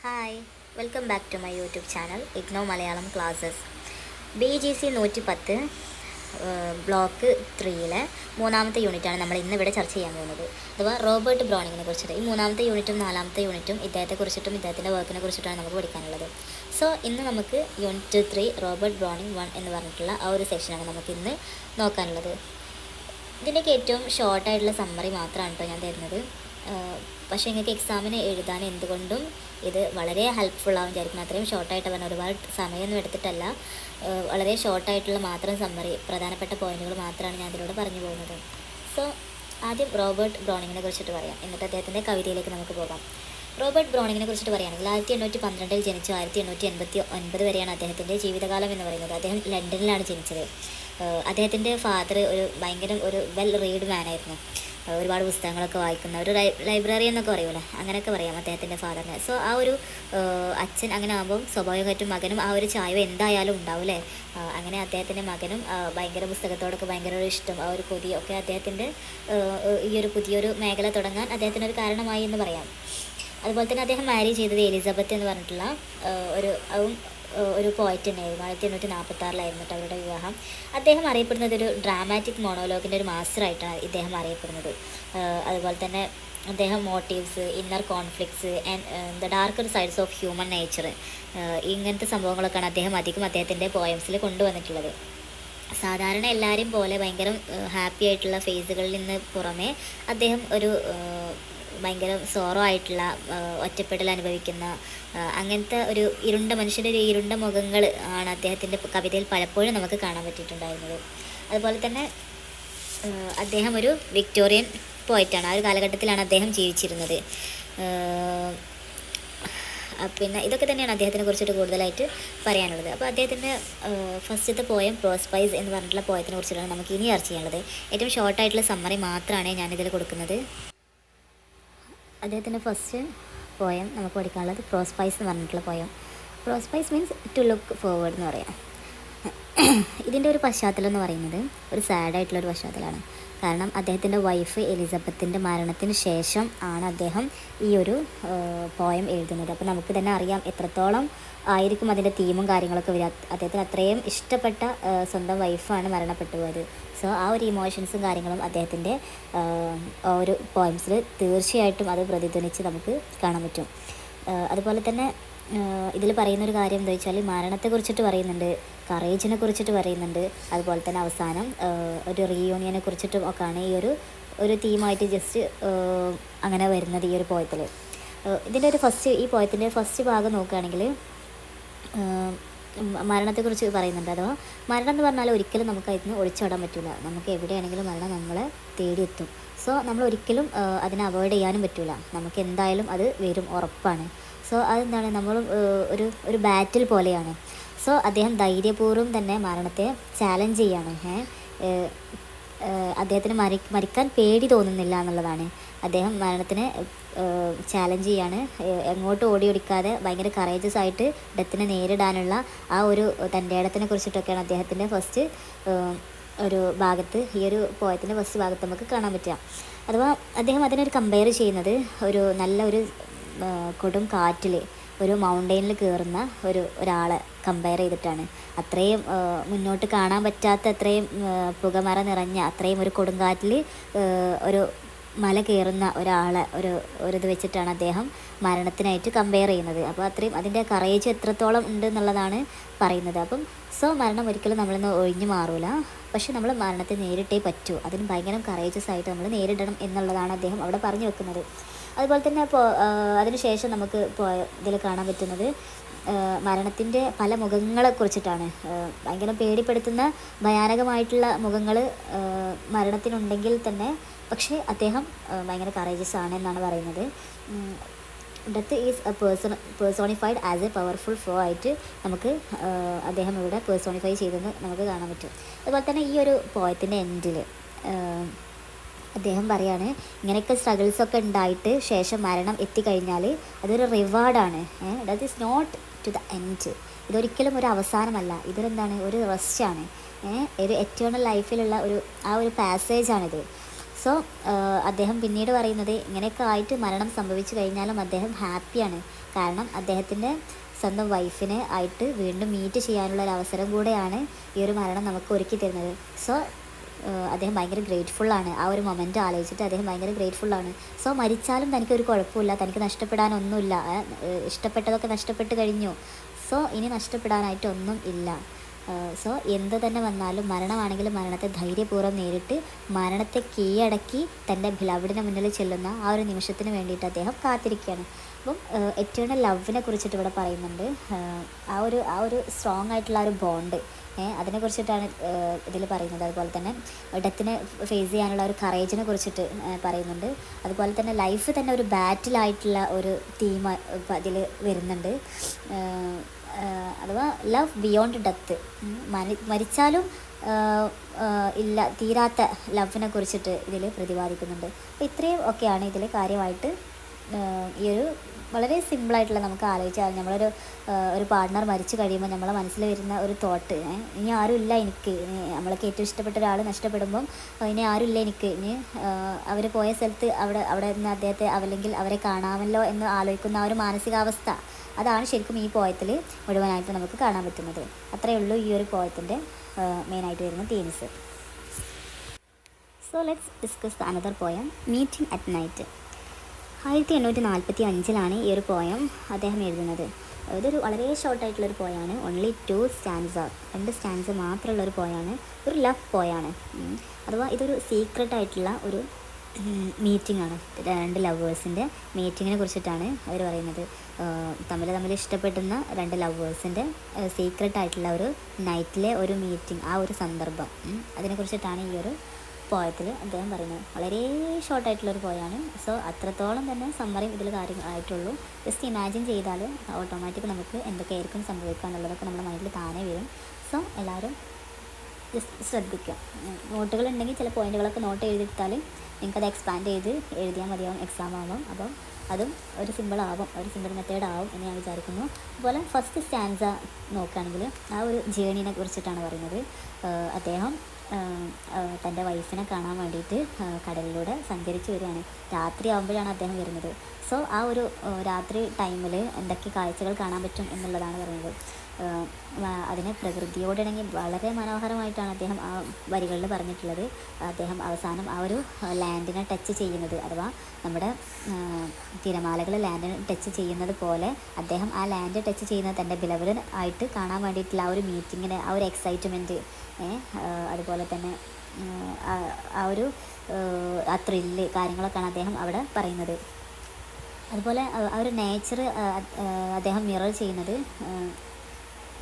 Hi, welcome back to my YouTube channel IGNOU Malayalam classes. BGC 110 block 3-ലെ മൂന്നാമത്തെ യൂണിറ്റാണ് നമ്മൾ ഇന്നിവിടെ ചർച്ച ചെയ്യാൻ പോകുന്നത്. അഥവാ റോബർട്ട് ബ്രൗണിങ്ങിനെ കുറിച്ചിട്ട്. ഈ മൂന്നാമത്തെ യൂണിറ്റും നാലാമത്തെ യൂണിറ്റും ഇദ്ദേഹത്തെക്കുറിച്ചിട്ടും ഇദ്ദേഹത്തിൻ്റെ വർക്കിനെ കുറിച്ചിട്ടാണ് നമുക്ക് പഠിക്കാനുള്ളത്. സോ ഇന്ന് നമുക്ക് യൂണിറ്റ് 3 റോബർട്ട് ബ്രൗണിങ് 1 എന്ന് പറഞ്ഞിട്ടുള്ള ആ ഒരു സെക്ഷനാണ് നമുക്ക് ഇന്ന് നോക്കാനുള്ളത്. ഇതിൻ്റെയൊക്കെ ഏറ്റവും ഷോർട്ടായിട്ടുള്ള സമ്മറി മാത്രമാണ് കേട്ടോ ഞാൻ തരുന്നത്. പക്ഷേ നിങ്ങൾക്ക് എക്സാമിന് എഴുതാൻ എന്തുകൊണ്ടും ഇത് വളരെ ഹെൽപ്ഫുള്ളാവും വിചാരിക്കണം. അത്രയും ഷോർട്ടായിട്ട് പറഞ്ഞാൽ ഒരുപാട് സമയമൊന്നും എടുത്തിട്ടല്ല, വളരെ ഷോർട്ടായിട്ടുള്ള മാത്രം സമ്മറി, പ്രധാനപ്പെട്ട പോയിന്റുകൾ മാത്രമാണ് ഞാൻ ഇതിലൂടെ പറഞ്ഞു പോകുന്നത്. സോ ആദ്യം റോബർട്ട് ബ്രൗണിങ്ങിനെ കുറിച്ചിട്ട് പറയാം, എന്നിട്ട് അദ്ദേഹത്തിൻ്റെ കവിതയിലേക്ക് നമുക്ക് പോകാം. റോബർട്ട് ബ്രൗണിങ്ങിനെ കുറിച്ചിട്ട് പറയുകയാണെങ്കിൽ 1812 ജനിച്ചു 1889 വരെയാണ് അദ്ദേഹത്തിൻ്റെ ജീവിതകാലം എന്ന് പറയുന്നത്. അദ്ദേഹം ലണ്ടനിലാണ് ജനിച്ചത്. അദ്ദേഹത്തിൻ്റെ ഫാദർ ഒരു വെൽ റീഡ് മാനായിരുന്നു. ഒരുപാട് പുസ്തകങ്ങളൊക്കെ വായിക്കുന്ന ഒരു ലൈബ്രറി എന്നൊക്കെ പറയുമല്ലോ, അങ്ങനെയൊക്കെ പറയാം അദ്ദേഹത്തിൻ്റെ ഫാദറിനെ. സോ ആ ഒരു അച്ഛൻ അങ്ങനെ ആകുമ്പം സ്വാഭാവികമായിട്ടും മകനും ആ ഒരു ചായ്വ് എന്തായാലും ഉണ്ടാവും അല്ലേ. അങ്ങനെ അദ്ദേഹത്തിൻ്റെ മകനും ഭയങ്കര പുസ്തകത്തോടൊക്കെ ഭയങ്കര ഒരു ഇഷ്ടം, ആ ഒരു കൊതിയൊക്കെ അദ്ദേഹത്തിൻ്റെ ഈ ഒരു പുതിയൊരു മേഖല തുടങ്ങാൻ അദ്ദേഹത്തിനൊരു കാരണമായി എന്ന് പറയാം. അതുപോലെ തന്നെ അദ്ദേഹം മാരി ചെയ്തത് എലിസബത്ത് എന്ന് പറഞ്ഞിട്ടുള്ള ഒരു പോയറ്റ് തന്നെയായിരുന്നു. 1846 അവരുടെ വിവാഹം. അദ്ദേഹം അറിയപ്പെടുന്നത് ഒരു ഡ്രാമാറ്റിക് മോണോലോഗിൻ്റെ ഒരു മാസ്റ്ററായിട്ടാണ് ഇദ്ദേഹം അറിയപ്പെടുന്നത്. അതുപോലെ തന്നെ അദ്ദേഹം motifs, inner conflicts and the darker sides of human nature, ഇങ്ങനത്തെ സംഭവങ്ങളൊക്കെയാണ് അദ്ദേഹം അധികം അദ്ദേഹത്തിൻ്റെ പോയംസിൽ കൊണ്ടുവന്നിട്ടുള്ളത്. സാധാരണ എല്ലാവരെയും പോലെ ഭയങ്കര ഹാപ്പി ആയിട്ടുള്ള ഫേസുകളിൽ നിന്ന് പുറമെ അദ്ദേഹം ഭയങ്കര സോറോ ആയിട്ടുള്ള, ഒറ്റപ്പെടൽ അനുഭവിക്കുന്ന അങ്ങനത്തെ ഒരു മനുഷ്യൻ്റെ ഒരു ഇരുണ്ട മുഖങ്ങൾ ആണ് അദ്ദേഹത്തിൻ്റെ കവിതയിൽ പലപ്പോഴും നമുക്ക് കാണാൻ പറ്റിയിട്ടുണ്ടായിരുന്നത്. അതുപോലെ തന്നെ അദ്ദേഹം ഒരു വിക്ടോറിയൻ പോയറ്റാണ്. ആ ഒരു കാലഘട്ടത്തിലാണ് അദ്ദേഹം ജീവിച്ചിരുന്നത്. പിന്നെ ഇതൊക്കെ തന്നെയാണ് അദ്ദേഹത്തിനെ കുറിച്ചിട്ട് കൂടുതലായിട്ട് പറയാനുള്ളത്. അപ്പോൾ അദ്ദേഹത്തിൻ്റെ ഫസ്റ്റത്തെ പോയം പ്രോസ്പൈസ് എന്ന് പറഞ്ഞിട്ടുള്ള പോയത്തിനെ കുറിച്ചിട്ടാണ് നമുക്ക് ഇനി ചർച്ച ചെയ്യാനുള്ളത്. ഏറ്റവും ഷോർട്ടായിട്ടുള്ള സമ്മറി മാത്രമാണ് ഞാനിതിൽ കൊടുക്കുന്നത്. അദ്ദേഹത്തിൻ്റെ ഫസ്റ്റ് പോയം നമുക്ക് പഠിക്കാനുള്ളത് പ്രോസ്പൈസ് എന്ന് പറഞ്ഞിട്ടുള്ള poem. Prospice means to look forward എന്ന് പറയാം. ഇതിൻ്റെ ഒരു പശ്ചാത്തലം എന്ന് പറയുന്നത് ഒരു സാഡായിട്ടുള്ളൊരു പശ്ചാത്തലമാണ്. കാരണം അദ്ദേഹത്തിൻ്റെ വൈഫ് എലിസബത്തിൻ്റെ മരണത്തിന് ശേഷം ആണ് അദ്ദേഹം ഈ ഒരു പോയം എഴുതുന്നത്. അപ്പോൾ നമുക്ക് തന്നെ അറിയാം എത്രത്തോളം ആയിരിക്കും അതിൻ്റെ തീമും കാര്യങ്ങളൊക്കെ വരിക. അദ്ദേഹത്തിന് അത്രയും ഇഷ്ടപ്പെട്ട സ്വന്തം വൈഫാണ് മരണപ്പെട്ടു പോയത്. സോ ആ ഒരു ഇമോഷൻസും കാര്യങ്ങളും അദ്ദേഹത്തിൻ്റെ ഒരു പോയംസിൽ തീർച്ചയായിട്ടും അത് പ്രതിധ്വനിച്ച് നമുക്ക് കാണാൻ പറ്റും. അതുപോലെ തന്നെ ഇതിൽ പറയുന്നൊരു കാര്യം എന്താ വെച്ചാൽ മരണത്തെക്കുറിച്ചിട്ട് പറയുന്നുണ്ട്, കറേജിനെ കുറിച്ചിട്ട് പറയുന്നുണ്ട്. അതുപോലെ തന്നെ അവസാനം ഒരു റീയൂണിയനെ കുറിച്ചിട്ടും ഒക്കെയാണ് ഈ ഒരു തീമായിട്ട് ജസ്റ്റ് അങ്ങനെ വരുന്നത് ഈ ഒരു പോയത്തിൽ. ഇതിൻ്റെ ഈ പോയത്തിൻ്റെ ഫസ്റ്റ് ഭാഗം നോക്കുകയാണെങ്കിൽ മരണത്തെക്കുറിച്ച് പറയുന്നുണ്ട്. അഥവാ മരണം എന്ന് പറഞ്ഞാൽ ഒരിക്കലും നമുക്ക് അതിന് ഒളിച്ചോടാൻ പറ്റില്ല. നമുക്ക് എവിടെയാണെങ്കിലും മരണം നമ്മളെ തേടിയെത്തും. സോ നമ്മൾ ഒരിക്കലും അതിനെ അവോയ്ഡ് ചെയ്യാനും പറ്റില്ല. നമുക്ക് എന്തായാലും അത് വരും, ഉറപ്പാണ്. സോ അതെന്താണ്, നമ്മൾ ഒരു ബാറ്റിൽ പോലെയാണ്. സോ അദ്ദേഹം ധൈര്യപൂർവ്വം തന്നെ മരണത്തെ ചാലഞ്ച് ചെയ്യാണ്. അദ്ദേഹത്തിന് മരിക്കാൻ പേടി തോന്നുന്നില്ല എന്നുള്ളതാണ്. അദ്ദേഹം മരണത്തിനെ ചാലഞ്ച് ചെയ്യാണ്. എങ്ങോട്ടും ഓടിക്കാതെ ഭയങ്കര കറേജസ് ആയിട്ട് ഡെത്തിനെ നേരിടാനുള്ള ആ ഒരു തൻ്റെ ഇടത്തിനെ കുറിച്ചിട്ടൊക്കെയാണ് അദ്ദേഹത്തിൻ്റെ ഫസ്റ്റ് ഒരു ഭാഗത്ത്, ഈ ഒരു പോയത്തിൻ്റെ ഫസ്റ്റ് ഭാഗത്ത് നമുക്ക് കാണാൻ പറ്റുക. അഥവാ അദ്ദേഹം അതിനൊരു കമ്പയർ ചെയ്യുന്നത് നല്ലൊരു കൊടും കാറ്റിൽ ഒരു മൗണ്ടെയിനിൽ കയറുന്ന ഒരാളെ കമ്പയർ ചെയ്തിട്ടാണ്. അത്രയും മുന്നോട്ട് കാണാൻ പറ്റാത്ത അത്രയും പുകമറ നിറഞ്ഞ അത്രയും ഒരു കൊടുങ്കാറ്റിൽ ഒരു മല കയറുന്ന ഒരാളെ ഇത് വെച്ചിട്ടാണ് അദ്ദേഹം മരണത്തിനായിട്ട് കമ്പയർ ചെയ്യുന്നത്. അപ്പോൾ അത്രയും അതിൻ്റെ കറേജ് എത്രത്തോളം ഉണ്ട് എന്നുള്ളതാണ് പറയുന്നത്. അപ്പം മരണം ഒരിക്കലും നമ്മളിന്ന് ഒഴിഞ്ഞു മാറൂല, പക്ഷെ നമ്മൾ മരണത്തെ നേരിട്ടേ പറ്റൂ. അതിന് ഭയങ്കര കറേജസ് ആയിട്ട് നമ്മൾ നേരിടണം എന്നുള്ളതാണ് അദ്ദേഹം അവിടെ പറഞ്ഞു വെക്കുന്നത്. അതുപോലെ തന്നെ അതിനുശേഷം നമുക്ക് ഇതിൽ കാണാൻ പറ്റുന്നത് മരണത്തിൻ്റെ പല മുഖങ്ങളെ കുറിച്ചിട്ടാണ്. ഭയങ്കര പേടിപ്പെടുത്തുന്ന ഭയാനകമായിട്ടുള്ള മുഖങ്ങൾ മരണത്തിനുണ്ടെങ്കിൽ തന്നെ പക്ഷേ അദ്ദേഹം ഭയങ്കര കറേജസ് ആണ് എന്നാണ് പറയുന്നത്. Death is personified as A powerful flow ആയിട്ട് നമുക്ക് അദ്ദേഹം ഇവിടെ പേഴ്സോണിഫൈ ചെയ്തെന്ന് നമുക്ക് കാണാൻ പറ്റും. അതുപോലെ തന്നെ ഈ ഒരു പോയത്തിൻ്റെ എൻഡിൽ അദ്ദേഹം പറയാണ്, ഇങ്ങനെയൊക്കെ സ്ട്രഗിൾസൊക്കെ ഉണ്ടായിട്ട് ശേഷം മരണം എത്തിക്കഴിഞ്ഞാൽ അതൊരു റിവാർഡാണ്. That is not to the end. ഇതൊരിക്കലും ഒരു അവസാനമല്ല, ഇതൊരെന്താണ്, ഒരു റെസ്റ്റാണ്. ഒരു എറ്റേണൽ ലൈഫിലുള്ള ആ ഒരു പാസേജാണിത്. സോ അദ്ദേഹം പിന്നീട് പറയുന്നത് ഇങ്ങനെയൊക്കെ ആയിട്ട് മരണം സംഭവിച്ചു കഴിഞ്ഞാലും അദ്ദേഹം ഹാപ്പിയാണ്. കാരണം അദ്ദേഹത്തിൻ്റെ സ്വന്തം വൈഫിനെ ആയിട്ട് വീണ്ടും മീറ്റ് ചെയ്യാനുള്ള ഒരു അവസരം കൂടെയാണ് ഈ ഒരു മരണം നമുക്ക് ഒരുക്കി തരുന്നത്. സോ അദ്ദേഹം ഭയങ്കര ഗ്രേറ്റ്ഫുള്ളാണ്. ആ ഒരു മൊമെൻ്റ് ആലോചിച്ചിട്ട് അദ്ദേഹം ഭയങ്കര ഗ്രേറ്റ്ഫുള്ളാണ്. സോ മരിച്ചാലും തനിക്കൊരു കുഴപ്പമില്ല, തനിക്ക് നഷ്ടപ്പെടാനൊന്നുമില്ല. ഇഷ്ടപ്പെട്ടതൊക്കെ നഷ്ടപ്പെട്ട് കഴിഞ്ഞു. സോ ഇനി നഷ്ടപ്പെടാനായിട്ടൊന്നും ഇല്ല. സോ എന്ത് തന്നെ വന്നാലും മരണമാണെങ്കിലും മരണത്തെ ധൈര്യപൂർവ്വം നേരിട്ട് മരണത്തെ കീഴടക്കി തൻ്റെ ബിലവഡിന് മുന്നിൽ ചെല്ലുന്ന ആ ഒരു നിമിഷത്തിന് വേണ്ടിയിട്ട് അദ്ദേഹം കാത്തിരിക്കുകയാണ്. അപ്പം എറ്റേണൽ ലവിനെ കുറിച്ചിട്ട് ഇവിടെ പറയുന്നുണ്ട്. ആ ഒരു സ്ട്രോങ് ആയിട്ടുള്ള ആ ഒരു ബോണ്ട്, അതിനെക്കുറിച്ചിട്ടാണ് ഇതിൽ പറയുന്നത്. അതുപോലെ തന്നെ ഡെത്തിനെ ഫേസ് ചെയ്യാനുള്ള ഒരു കറേജിനെ കുറിച്ചിട്ട് പറയുന്നുണ്ട്. അതുപോലെ തന്നെ ലൈഫ് തന്നെ ഒരു ബാറ്റിലായിട്ടുള്ള ഒരു തീം അതിൽ വരുന്നുണ്ട്. അഥവാ ലവ് ബിയോണ്ട് ഡെത്ത്, മരിച്ചാലും ഇല്ല തീരാത്ത ലവിനെ കുറിച്ചിട്ട് ഇതിൽ പ്രതിപാദിക്കുന്നുണ്ട്. അപ്പോൾ ഇത്രയും ഒക്കെയാണ് ഇതിൽ കാര്യമായിട്ട് ഈ ഒരു വളരെ സിമ്പിളായിട്ടുള്ള, നമുക്ക് ആലോചിച്ചാൽ നമ്മളൊരു പാർട്ട്ണർ മരിച്ചു കഴിയുമ്പോൾ നമ്മളെ മനസ്സിൽ വരുന്ന ഒരു തോട്ട്, ഇനി ആരുമില്ല എനിക്ക്, നമ്മൾക്ക് ഏറ്റവും ഇഷ്ടപ്പെട്ട ഒരാൾ നഷ്ടപ്പെടുമ്പം ഇനി ആരുമില്ല എനിക്ക്, ഇനി അവർ പോയ സ്ഥലത്ത് അവിടെ നിന്ന് അദ്ദേഹത്തെ അല്ലെങ്കിൽ അവരെ കാണാമല്ലോ എന്ന് ആലോചിക്കുന്ന ആ ഒരു മാനസികാവസ്ഥ, അതാണ് ശരിക്കും ഈ പോയത്തിൽ മുഴുവനായിട്ട് നമുക്ക് കാണാൻ പറ്റുന്നത്. അത്രയേ ഉള്ളൂ ഈ ഒരു പോയത്തിൻ്റെ മെയിനായിട്ട് വരുന്ന themes. So let's discuss the another poem, meeting at night. 1845 ഈ ഒരു പോയം അദ്ദേഹം എഴുതുന്നത്. ഇതൊരു വളരെ ഷോർട്ടായിട്ടുള്ളൊരു പോയാണ്. ഓൺലി 2 സ്റ്റാൻസ, 2 സ്റ്റാൻസ മാത്രമുള്ളൊരു പോയാണ്. ഒരു ലവ് പോയാണ്. അഥവാ ഇതൊരു സീക്രട്ടായിട്ടുള്ള ഒരു മീറ്റിംഗ് ആണ്. 2 ലവേഴ്സിൻ്റെ മീറ്റിങ്ങിനെ കുറിച്ചിട്ടാണ് അവർ പറയുന്നത്. തമ്മിൽ ഇഷ്ടപ്പെടുന്ന 2 ലവേഴ്സിൻ്റെ സീക്രട്ടായിട്ടുള്ള ഒരു നൈറ്റിലെ ഒരു മീറ്റിംഗ്, ആ ഒരു സന്ദർഭം, അതിനെക്കുറിച്ചിട്ടാണ് ഈ ഒരു പോയത്തിൽ അദ്ദേഹം പറയുന്നത്. വളരെ ഷോർട്ടായിട്ടുള്ളൊരു പോയാണ്. സോ അത്രത്തോളം തന്നെ സമ്മറിയും ഇതിൽ കാര്യമായിട്ടുള്ളൂ. ജസ്റ്റ് ഇമാജിൻ ചെയ്താൽ ഓട്ടോമാറ്റിക് നമുക്ക് എന്തൊക്കെയായിരിക്കും സംഭവിക്കുക എന്നുള്ളതൊക്കെ നമ്മുടെ മൈൻഡിൽ താനേ വരും. സോ എല്ലാവരും ജസ്റ്റ് ശ്രദ്ധിക്കുക. നോട്ടുകളുണ്ടെങ്കിൽ ചില പോയിന്റുകളൊക്കെ നോട്ട് എഴുതിയിട്ടാൽ നിങ്ങൾക്കത് എക്സ്പാൻഡ് ചെയ്ത് എഴുതിയാൽ മതിയാവും എക്സാം ആകുമ്പം. അപ്പം അതും ഒരു സിമ്പിൾ മെത്തേഡ് ആവും എന്ന് ഞാൻ വിചാരിക്കുന്നു. അതുപോലെ ഫസ്റ്റ് സ്റ്റാൻസ നോക്കുകയാണെങ്കിൽ ആ ഒരു ജേണിനെ കുറിച്ചിട്ടാണ് പറയുന്നത്. അദ്ദേഹം തൻ്റെ വൈഫിനെ കാണാൻ വേണ്ടിയിട്ട് കടലിലൂടെ സഞ്ചരിച്ച് വരികയാണ്. രാത്രി ആകുമ്പോഴാണ് അദ്ദേഹം വരുന്നത്. സോ ആ ഒരു രാത്രി ടൈമിൽ എന്തൊക്കെ കാഴ്ചകൾ കാണാൻ പറ്റും എന്നുള്ളതാണ് പറയുന്നത്. അതിനെ പ്രകൃതിയോടിണങ്ങി വളരെ മനോഹരമായിട്ടാണ് അദ്ദേഹം ആ വരികളിൽ പറഞ്ഞിട്ടുള്ളത്. അദ്ദേഹം അവസാനം ആ ഒരു ലാൻഡിനെ ടച്ച് ചെയ്യുന്നത്, അഥവാ നമ്മുടെ തിരമാലകൾ ലാൻഡിനെ ടച്ച് ചെയ്യുന്നത് പോലെ അദ്ദേഹം ആ ലാൻഡ് ടച്ച് ചെയ്യുന്നത് തൻ്റെ ബിലവഡ് ആയിട്ട് കാണാൻ വേണ്ടിയിട്ടുള്ള ആ ഒരു മീറ്റിങ്ങിന് ആ ഒരു എക്സൈറ്റ്മെൻറ്റ്, അതുപോലെ തന്നെ ആ ഒരു ആ ത്രില്ല് കാര്യങ്ങളൊക്കെയാണ് അദ്ദേഹം അവിടെ പറയുന്നത്. അതുപോലെ ആ ഒരു നേച്ചർ അദ്ദേഹം മിറർ ചെയ്യുന്നത്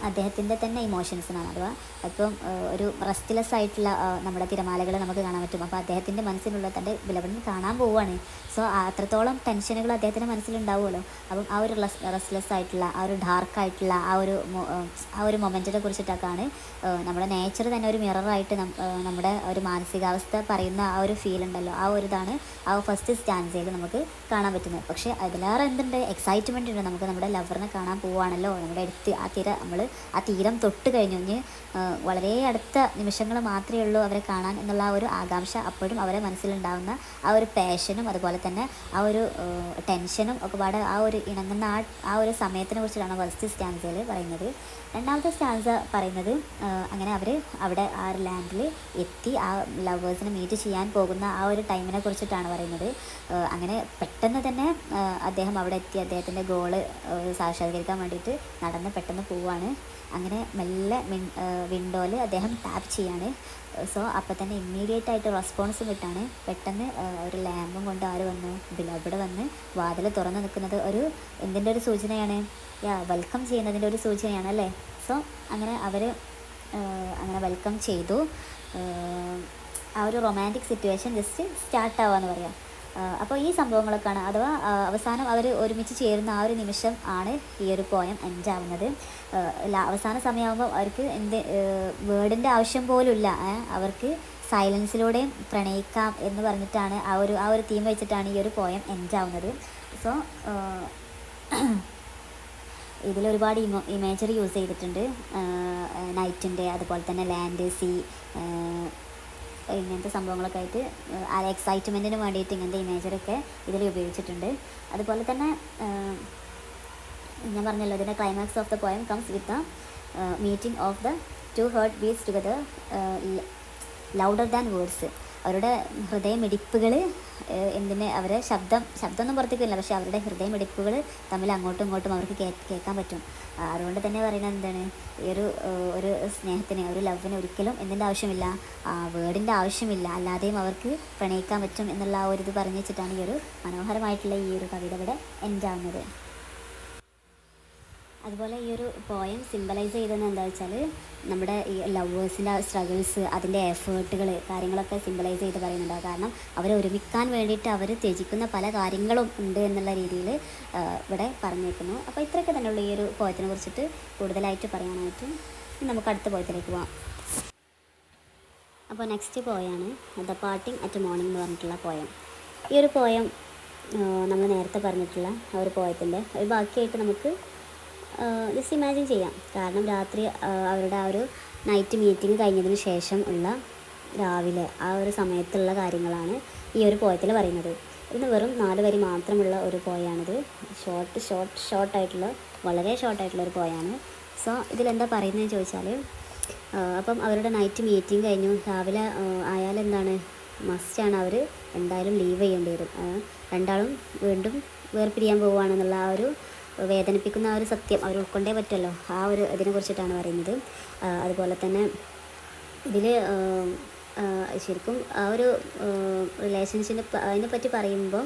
അദ്ദേഹത്തിൻ്റെ തന്നെ ഇമോഷൻസിനാണ്. അഥവാ ഇപ്പം ഒരു റെസ്റ്റ്ലെസ് ആയിട്ടുള്ള നമ്മുടെ തിരമാലകൾ നമുക്ക് കാണാൻ പറ്റും. അപ്പോൾ അദ്ദേഹത്തിൻ്റെ മനസ്സിലുള്ള തൻ്റെ ബിലവഡിനെ കാണാൻ പോവുകയാണ്. സോ അത്രത്തോളം ടെൻഷനുകൾ അദ്ദേഹത്തിൻ്റെ മനസ്സിലുണ്ടാവുമല്ലോ. അപ്പം ആ ഒരു റെസ്റ്റ്ലെസ് ആയിട്ടുള്ള ആ ഒരു ഡാർക്കായിട്ടുള്ള ആ ഒരു മൊമെൻറ്റിനെ കുറിച്ചിട്ടൊക്കെയാണ് നമ്മുടെ നേച്ചർ തന്നെ ഒരു മിററായിട്ട് നമ്മുടെ ഒരു മാനസികാവസ്ഥ പറയുന്ന ആ ഒരു ഫീൽ ഉണ്ടല്ലോ, ആ ഒരു ഇതാണ് ആ ഫസ്റ്റ് സ്റ്റാൻസയിൽ നമുക്ക് കാണാൻ പറ്റുന്നത്. പക്ഷേ അതിലേറെ എന്തുണ്ട്, എക്സൈറ്റ്മെൻറ്റ് ഉണ്ട്. നമുക്ക് നമ്മുടെ ലവറിനെ കാണാൻ പോവുകയാണല്ലോ, നമ്മുടെ അടുത്ത് നമ്മൾ ആ തീരം തൊട്ട് കഴിഞ്ഞ് വളരെ അടുത്ത നിമിഷങ്ങൾ മാത്രമേ ഉള്ളൂ അവരെ കാണാൻ എന്നുള്ള ആ ഒരു ആകാംക്ഷ അപ്പോഴും അവരെ മനസ്സിലുണ്ടാകുന്ന ആ ഒരു പാഷനും അതുപോലെ തന്നെ ആ ഒരു ടെൻഷനും ഒക്കെ പാടെ ആ ഒരു ഇണങ്ങുന്ന ആ ഒരു സമയത്തിനെ കുറിച്ചിട്ടാണ് ഫസ്റ്റ് സ്റ്റാൻസയിൽ പറയുന്നത്. രണ്ടാമത്തെ സ്റ്റാൻസ പറയുന്നത് അങ്ങനെ അവർ അവിടെ ആ ഒരു ലാൻഡിൽ എത്തി ആ ലവേഴ്സിനെ മീറ്റ് ചെയ്യാൻ പോകുന്ന ആ ഒരു ടൈമിനെ കുറിച്ചിട്ടാണ് പറയുന്നത്. അങ്ങനെ പെട്ടെന്ന് തന്നെ അദ്ദേഹം അവിടെ എത്തി അദ്ദേഹത്തിൻ്റെ ഗോള് സാക്ഷാത്കരിക്കാൻ വേണ്ടിയിട്ട് നടന്ന് പെട്ടെന്ന് പോവുകയാണ്. അങ്ങനെ മെല്ലെ വിൻഡോയിൽ അദ്ദേഹം ടാപ്പ് ചെയ്യാണ്. സോ അപ്പോൾ തന്നെ ഇമ്മീഡിയറ്റ് ആയിട്ട് റെസ്പോൺസും കിട്ടാണ്. പെട്ടെന്ന് ഒരു ലാമ്പും കൊണ്ട് ആര് വന്നു, ബിലവഡ് വന്ന് വാതിൽ തുറന്ന് നിൽക്കുന്നത് ഒരു എന്തിൻ്റെ ഒരു സൂചനയാണ്, വെൽക്കം ചെയ്യുന്നതിൻ്റെ ഒരു സൂചനയാണ് അല്ലേ. സോ അങ്ങനെ അവർ അങ്ങനെ വെൽക്കം ചെയ്തു. ആ ഒരു റൊമാൻറ്റിക് സിറ്റുവേഷൻ ജസ്റ്റ് സ്റ്റാർട്ടാവാന്ന് പറയാം. അപ്പോൾ ഈ സംഭവങ്ങളൊക്കെയാണ്, അഥവാ അവസാനം അവർ ഒരുമിച്ച് ചേരുന്ന ആ ഒരു നിമിഷം ആണ് ഈ ഒരു പോയം എൻഡ് ആവുന്നത്. അവസാന സമയമാകുമ്പോൾ അവർക്ക് വേർഡിൻ്റെ ആവശ്യം പോലുമില്ല, അവർക്ക് സൈലൻസിലൂടെയും പ്രണയിക്കാം എന്ന് പറഞ്ഞിട്ടാണ് ആ ഒരു തീം വെച്ചിട്ടാണ് ഈ ഒരു പോയം എൻഡ് ആവുന്നത്. സോ ഇതിലൊരുപാട് ഇമേജറി യൂസ് ചെയ്തിട്ടുണ്ട്, നൈറ്റിൻ്റെ, അതുപോലെ തന്നെ ലാൻഡ്, സീ, ഇങ്ങനത്തെ സംഭവങ്ങളൊക്കെ ആയിട്ട് എക്സൈറ്റ്മെൻറ്റിന് വേണ്ടിയിട്ട് ഇങ്ങനത്തെ ഇമേജറൊക്കെ ഇതിൽ ഉപയോഗിച്ചിട്ടുണ്ട്. അതുപോലെ തന്നെ ഞാൻ പറഞ്ഞല്ലോ, ഇതിൻ്റെ climax of the poem comes with the meeting of the two heart beats together louder than words. അവരുടെ ഹൃദയമിടിപ്പുകൾ അവരെ ശബ്ദമൊന്നും പുറത്തേക്കില്ല, പക്ഷേ അവരുടെ ഹൃദയമിടിപ്പുകൾ തമ്മിൽ അങ്ങോട്ടും ഇങ്ങോട്ടും അവർക്ക് കേൾക്കാൻ പറ്റും. അതുകൊണ്ട് തന്നെ പറയുന്നത് എന്താണ്, ഈ ഒരു സ്നേഹത്തിന്, ഒരു ലവിന് ഒരിക്കലും എന്തിൻ്റെ ആവശ്യമില്ല, വേർഡിൻ്റെ ആവശ്യമില്ല, അല്ലാതെയും അവർക്ക് പ്രണയിക്കാൻ പറ്റും എന്നുള്ള ആ ഒരു ഇത് പറഞ്ഞു വെച്ചിട്ടാണ് ഈ ഒരു മനോഹരമായിട്ടുള്ള ഈ ഒരു കവിത ഇവിടെ എൻഡ് ആവുന്നത്. അതുപോലെ ഈ ഒരു പോയം സിംബലൈസ് ചെയ്തതെന്ന് എന്താ വെച്ചാൽ, നമ്മുടെ ഈ ലവേഴ്സിൻ്റെ സ്ട്രഗിൾസ്, അതിൻ്റെ എഫേർട്ടുകൾ, കാര്യങ്ങളൊക്കെ സിംബലൈസ് ചെയ്ത് പറയുന്നുണ്ട്. കാരണം അവരെ ഒരുമിക്കാൻ വേണ്ടിയിട്ട് അവർ ത്യജിക്കുന്ന പല കാര്യങ്ങളും ഉണ്ട് എന്നുള്ള രീതിയിൽ ഇവിടെ പറഞ്ഞേക്കുന്നു. അപ്പോൾ ഇത്രയൊക്കെ തന്നെയുള്ള ഈ ഒരു പോയത്തിനെ കുറിച്ചിട്ട് കൂടുതലായിട്ട് പറയാനായിട്ട് നമുക്ക് അടുത്ത പോയത്തിലേക്ക് പോകാം. അപ്പോൾ നെക്സ്റ്റ് പോയാണ് ദ പാർട്ടിങ് അറ്റ് മോർണിംഗ് എന്ന് പറഞ്ഞിട്ടുള്ള പോയം. ഈ ഒരു പോയം നമ്മൾ നേരത്തെ പറഞ്ഞിട്ടുള്ള ആ ഒരു പോയത്തിൻ്റെ ഒരു ബാക്കിയായിട്ട് നമുക്ക് ജസ്റ്റ് ഇമാജിൻ ചെയ്യാം. കാരണം രാത്രി അവരുടെ ആ ഒരു നൈറ്റ് മീറ്റിംഗ് കഴിഞ്ഞതിന് ശേഷം ഉള്ള രാവിലെ ആ ഒരു സമയത്തുള്ള കാര്യങ്ങളാണ് ഈ ഒരു പോയത്തിൽ പറയുന്നത്. ഇത് വെറും 4 വരി മാത്രമുള്ള ഒരു പോയാണിത്. ഷോർട്ടായിട്ടുള്ള വളരെ ഷോർട്ടായിട്ടുള്ള ഒരു പോയാണ്. സോ ഇതിലെന്താ പറയുന്നതെന്ന് ചോദിച്ചാൽ, അപ്പം അവരുടെ നൈറ്റ് മീറ്റിംഗ് കഴിഞ്ഞു, രാവിലെ ആയാലെന്താണ്, മസ്റ്റാണ്, അവർ എന്തായാലും ലീവ് ചെയ്യേണ്ടി വരും. രണ്ടാളും വീണ്ടും വേർപിരിയാൻ പോവുകയാണെന്നുള്ള ആ ഒരു വേദനിപ്പിക്കുന്ന ആ ഒരു സത്യം അവർ ഉൾക്കൊണ്ടേ പറ്റുമല്ലോ. ആ ഒരു ഇതിനെ കുറിച്ചിട്ടാണ് പറയുന്നത്. അതുപോലെ തന്നെ ഇതിൽ ശരിക്കും ആ ഒരു റിലേഷൻഷിപ്പ് അതിനെപ്പറ്റി പറയുമ്പം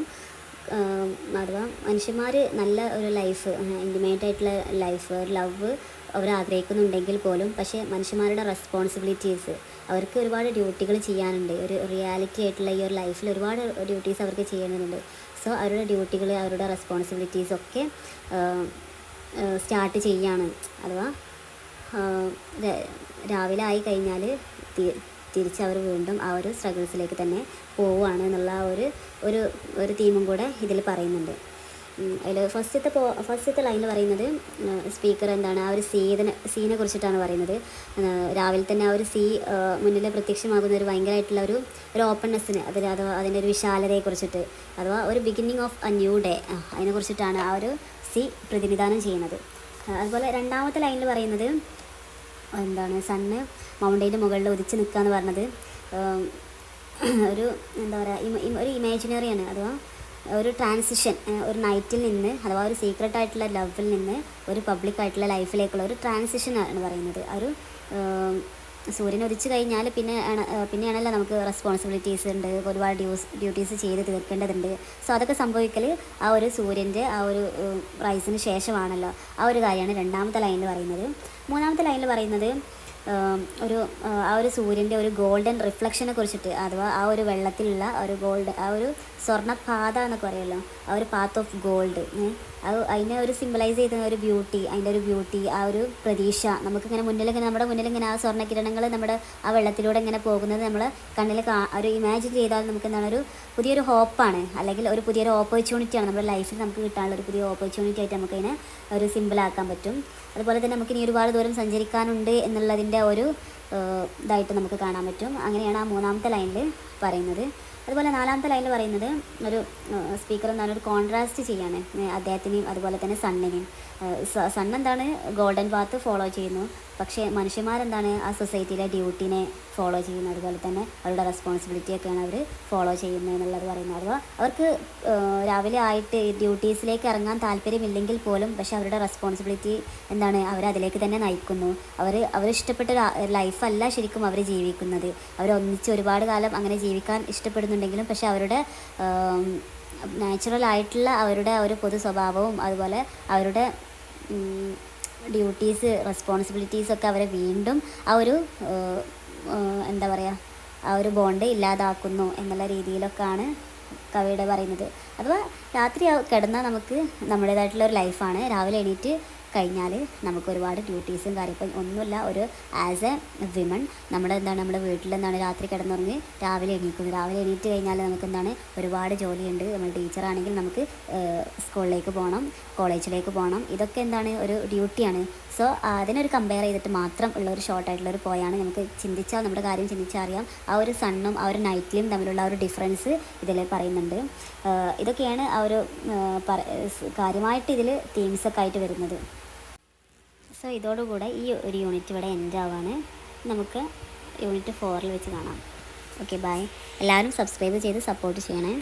അഥവാ മനുഷ്യന്മാർ നല്ല ഒരു ലൈഫ്, ഇൻറ്റിമേറ്റ് ആയിട്ടുള്ള ലൈഫ്, ഒരു ലവ് അവർ ആഗ്രഹിക്കുന്നുണ്ടെങ്കിൽ പോലും, പക്ഷേ മനുഷ്യന്മാരുടെ റെസ്പോൺസിബിലിറ്റീസ്, അവർക്ക് ഒരുപാട് ഡ്യൂട്ടികൾ ചെയ്യാനുണ്ട്. ഒരു റിയാലിറ്റി ആയിട്ടുള്ള ഈ ഒരു ലൈഫിൽ ഒരുപാട് ഡ്യൂട്ടീസ് അവർക്ക് ചെയ്യേണ്ടതുണ്ട്. സോ അവരുടെ ഡ്യൂട്ടികൾ, അവരുടെ റെസ്പോൺസിബിലിറ്റീസൊക്കെ സ്റ്റാർട്ട് ചെയ്യാണ്. അഥവാ രാവിലെ ആയി കഴിഞ്ഞാൽ തിരിച്ചവർ വീണ്ടും ആ ഒരു സ്ട്രഗിൾസിലേക്ക് തന്നെ പോവുകയാണ് എന്നുള്ള ഒരു തീമും കൂടെ ഇതിൽ പറയുന്നുണ്ട്. അതിൽ ഫസ്റ്റത്തെ ലൈനിൽ പറയുന്നത്, സ്പീക്കർ എന്താണ് ആ ഒരു സീനെ കുറിച്ചിട്ടാണ് പറയുന്നത്. രാവിലെ തന്നെ ആ ഒരു മുന്നിൽ പ്രത്യക്ഷമാകുന്ന ഒരു ഭയങ്കരമായിട്ടുള്ള ഒരു ഓപ്പൺനെസ്സിന്, അഥവാ അതിൻ്റെ ഒരു വിശാലതയെക്കുറിച്ചിട്ട്, അഥവാ ഒരു beginning of a new day, അതിനെക്കുറിച്ചിട്ടാണ് ആ ഒരു പ്രതിനിധാനം ചെയ്യുന്നത്. അതുപോലെ രണ്ടാമത്തെ ലൈനിൽ പറയുന്നത് എന്താണ്, സണ്ണ് മൗണ്ടൈൻ്റെ മുകളിൽ ഉദിച്ച് നിൽക്കുക എന്ന് പറഞ്ഞത് ഒരു എന്താ പറയുക, ഒരു ഇമാജിനറിയാണ്. അഥവാ ഒരു ട്രാൻസിഷൻ, ഒരു നൈറ്റിൽ നിന്ന്, അഥവാ ഒരു സീക്രട്ട് ആയിട്ടുള്ള ലവിൽ നിന്ന് ഒരു പബ്ലിക് ആയിട്ടുള്ള ലൈഫിലേക്കുള്ള ഒരു ട്രാൻസിഷൻ ആണ് പറയുന്നത്. ഒരു സൂര്യൻ ഉദിച്ചു കഴിഞ്ഞാൽ പിന്നെയാണല്ലോ നമുക്ക് റെസ്പോൺസിബിലിറ്റീസ് ഉണ്ട്, ഒരുപാട് ഡ്യൂട്ടീസ് ചെയ്ത് തീർക്കേണ്ടതുണ്ട്. സോ അതൊക്കെ സംഭവിക്കൽ ആ ഒരു സൂര്യൻ്റെ ആ ഒരു റൈസിന് ശേഷമാണല്ലോ. ആ ഒരു കാര്യമാണ് രണ്ടാമത്തെ ലൈനിൽ പറയുന്നത്. മൂന്നാമത്തെ ലൈനിൽ പറയുന്നത് ആ ഒരു സൂര്യൻ്റെ ഒരു ഗോൾഡൻ റിഫ്ലക്ഷനെ കുറിച്ചിട്ട്, അഥവാ ആ ഒരു വെള്ളത്തിലുള്ള ആ ഒരു സ്വർണ്ണപാത എന്നൊക്കെ പറയുമല്ലോ, ആ ഒരു പാത്ത് ഓഫ് ഗോൾഡ്, അതിനെ ഒരു സിംബലൈസ് ചെയ്യുന്ന ഒരു ബ്യൂട്ടി, അതിൻ്റെ ഒരു ബ്യൂട്ടി, ആ ഒരു പ്രതീക്ഷ, നമുക്കിങ്ങനെ നമ്മുടെ മുന്നിലിങ്ങനെ ആ സ്വർണ്ണക്കിരണങ്ങൾ നമ്മുടെ ആ വെള്ളത്തിലൂടെ ഇങ്ങനെ പോകുന്നത് നമ്മൾ കണ്ണിൽ ഒരു ഇമാജിൻ ചെയ്താൽ നമുക്ക് എന്താണ്, ഒരു പുതിയൊരു ഹോപ്പാണ്, അല്ലെങ്കിൽ ഒരു പുതിയൊരു ഓപ്പർച്യൂണിറ്റിയാണ് നമ്മുടെ ലൈഫിൽ നമുക്ക് കിട്ടാനുള്ള ഒരു പുതിയ ഓപ്പർച്യൂണിറ്റി ആയിട്ട് നമുക്കതിനെ ഒരു സിമ്പിളാക്കാൻ പറ്റും. അതുപോലെ തന്നെ നമുക്കിനി ഒരുപാട് ദൂരം സഞ്ചരിക്കാനുണ്ട് എന്നുള്ളതിൻ്റെ ഒരു ഇതായിട്ട് നമുക്ക് കാണാൻ പറ്റും. അങ്ങനെയാണ് ആ മൂന്നാമത്തെ ലൈനിൽ പറയുന്നത്. അതുപോലെ നാലാമത്തെ ലൈനിൽ പറയുന്നത് ഒരു സ്പീക്കർ എന്താണ്, ഒരു കോൺട്രാസ്റ്റ് ചെയ്യാണ് അദ്ദേഹത്തിനെയും അതുപോലെ തന്നെ സണ്ണിനെയും. സണ്ണെന്താണ്, ഗോൾഡൻ പാത്ത് ഫോളോ ചെയ്യുന്നു, പക്ഷേ മനുഷ്യന്മാരെന്താണ്, ആ സൊസൈറ്റിയിലെ ഡ്യൂട്ടിനെ ഫോളോ ചെയ്യുന്നു, അതുപോലെ തന്നെ അവരുടെ റെസ്പോൺസിബിലിറ്റിയൊക്കെയാണ് അവർ ഫോളോ ചെയ്യുന്നത് എന്നുള്ളത് പറയുന്നത്. അഥവാ അവർക്ക് രാവിലെ ആയിട്ട് ഡ്യൂട്ടീസിലേക്ക് ഇറങ്ങാൻ താല്പര്യമില്ലെങ്കിൽ പോലും, പക്ഷേ അവരുടെ റെസ്പോൺസിബിലിറ്റി എന്താണ്, അവരതിലേക്ക് തന്നെ നയിക്കുന്നു. അവരിഷ്ടപ്പെട്ട ലൈഫല്ല ശരിക്കും അവർ ജീവിക്കുന്നത്. അവരൊന്നിച്ച് ഒരുപാട് കാലം അങ്ങനെ ജീവിക്കാൻ ഇഷ്ടപ്പെടുന്നുണ്ടെങ്കിലും, പക്ഷേ അവരുടെ നാച്ചുറൽ ആയിട്ടുള്ള അവരുടെ ഒരു പൊതു സ്വഭാവവും അതുപോലെ അവരുടെ ഡ്യൂട്ടീസ്, റെസ്പോൺസിബിലിറ്റീസൊക്കെ അവരെ വീണ്ടും ആ ഒരു എന്താ പറയുക, ആ ഒരു ബോണ്ട് ഇല്ലാതാക്കുന്നു എന്നുള്ള രീതിയിലൊക്കെയാണ് കവിയുടെ പറയുന്നത്. അഥവാ രാത്രി കിടന്നാൽ നമുക്ക് നമ്മുടേതായിട്ടുള്ള ഒരു ലൈഫാണ്, രാവിലെ എണീറ്റ് കഴിഞ്ഞാൽ നമുക്ക് ഒരുപാട് ഡ്യൂട്ടീസും കാര്യം ഇപ്പം ഒന്നുമില്ല, ഒരു ആസ് എ വിമൺ നമ്മുടെ വീട്ടിൽ രാത്രി കിടന്നുറങ്ങി രാവിലെ എണീക്കുന്നു. രാവിലെ എണീറ്റ് കഴിഞ്ഞാൽ നമുക്ക് ഒരുപാട് ജോലിയുണ്ട്. നമ്മൾ ടീച്ചറാണെങ്കിൽ നമുക്ക് സ്കൂളിലേക്ക് പോകണം, കോളേജിലേക്ക് പോകണം. ഇതൊക്കെ ഒരു ഡ്യൂട്ടിയാണ്. സോ അതിനൊരു കമ്പയർ ചെയ്തിട്ട് മാത്രം ഉള്ള ഒരു ഷോർട്ടായിട്ടുള്ളൊരു പോയാണ്. നമുക്ക് ചിന്തിച്ചാൽ നമ്മുടെ കാര്യം ചിന്തിച്ചാൽ അറിയാം ആ ഒരു സണ്ണും ആ ഒരു നൈറ്റിലും തമ്മിലുള്ള ആ ഒരു ഡിഫറൻസ് ഇതിൽ പറയുന്നുണ്ട്. ഇതൊക്കെയാണ് ആ ഒരു കാര്യമായിട്ട് ഇതിൽ തീംസൊക്കെ ആയിട്ട് വരുന്നത്. സോ ഇതോടുകൂടെ ഈ ഒരു യൂണിറ്റ് ഇവിടെ എൻഡ് ആവാണ്. നമുക്ക് യൂണിറ്റ് 4 വെച്ച് കാണാം. Okay, bye. എല്ലാവരും സബ്സ്ക്രൈബ് ചെയ്ത് സപ്പോർട്ട് ചെയ്യണേ.